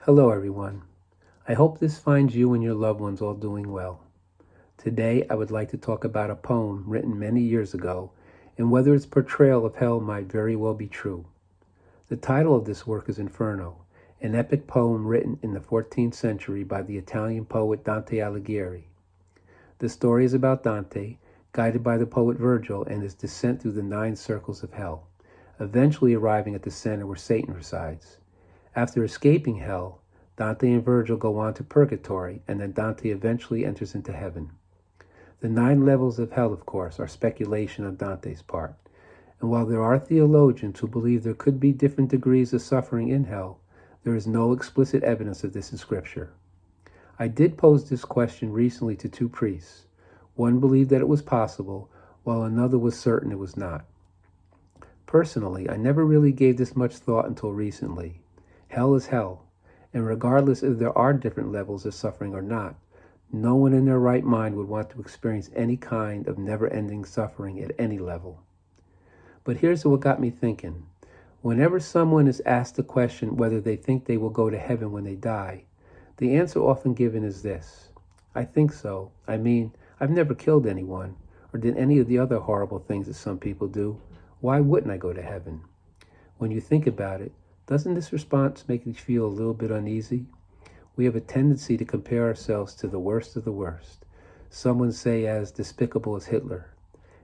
Hello everyone. I hope this finds you and your loved ones all doing well. Today I would like to talk about a poem written many years ago and whether its portrayal of hell might very well be true. The title of this work is Inferno, an epic poem written in the 14th century by the Italian poet Dante Alighieri. The story is about Dante, guided by the poet Virgil and his descent through the 9 circles of hell, eventually arriving at the center where Satan resides. After escaping hell, Dante and Virgil go on to purgatory, and then Dante eventually enters into heaven. The 9 levels of hell, of course, are speculation on Dante's part. And while there are theologians who believe there could be different degrees of suffering in hell, there is no explicit evidence of this in Scripture. I did pose this question recently to 2 priests. One believed that it was possible, while another was certain it was not. Personally, I never really gave this much thought until recently. Hell is hell, and regardless if there are different levels of suffering or not, no one in their right mind would want to experience any kind of never-ending suffering at any level. But here's what got me thinking. Whenever someone is asked the question whether they think they will go to heaven when they die, the answer often given is this: I think so. I mean, I've never killed anyone or did any of the other horrible things that some people do. Why wouldn't I go to heaven? When you think about it, doesn't this response make you feel a little bit uneasy? We have a tendency to compare ourselves to the worst of the worst, some would say as despicable as Hitler,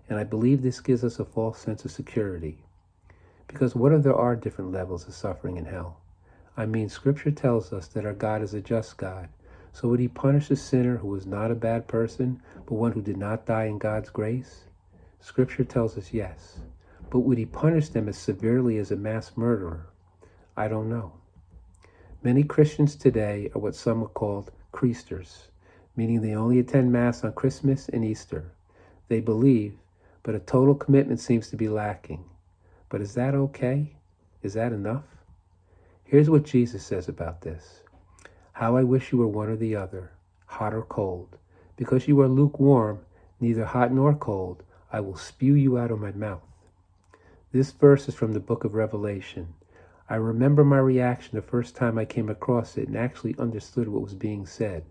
and I believe this gives us a false sense of security. Because what if there are different levels of suffering in hell? I mean, Scripture tells us that our God is a just God, so would he punish a sinner who was not a bad person, but one who did not die in God's grace? Scripture tells us yes, but would he punish them as severely as a mass murderer? I don't know. Many Christians today are what some are called Christers, meaning they only attend Mass on Christmas and Easter. They believe, but a total commitment seems to be lacking. But is that okay? Is that enough? Here's what Jesus says about this. How I wish you were one or the other, hot or cold. Because you are lukewarm, neither hot nor cold, I will spew you out of my mouth. This verse is from the book of Revelation. I remember my reaction the first time I came across it and actually understood what was being said.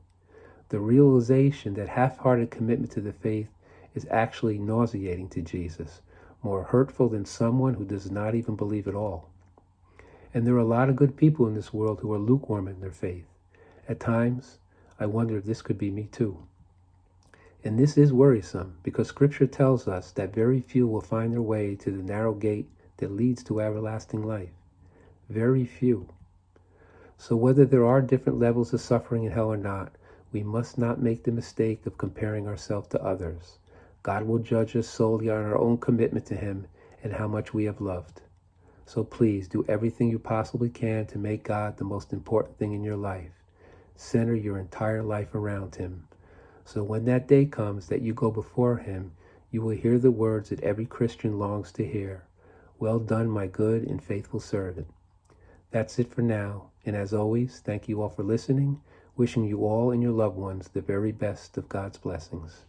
The realization that half-hearted commitment to the faith is actually nauseating to Jesus, more hurtful than someone who does not even believe at all. And there are a lot of good people in this world who are lukewarm in their faith. At times, I wonder if this could be me too. And this is worrisome because Scripture tells us that very few will find their way to the narrow gate that leads to everlasting life. Very few. So whether there are different levels of suffering in hell or not, we must not make the mistake of comparing ourselves to others. God will judge us solely on our own commitment to him and how much we have loved. So please do everything you possibly can to make God the most important thing in your life. Center your entire life around him. So when that day comes that you go before him, you will hear the words that every Christian longs to hear. Well done, my good and faithful servant. That's it for now, and as always, thank you all for listening, wishing you all and your loved ones the very best of God's blessings.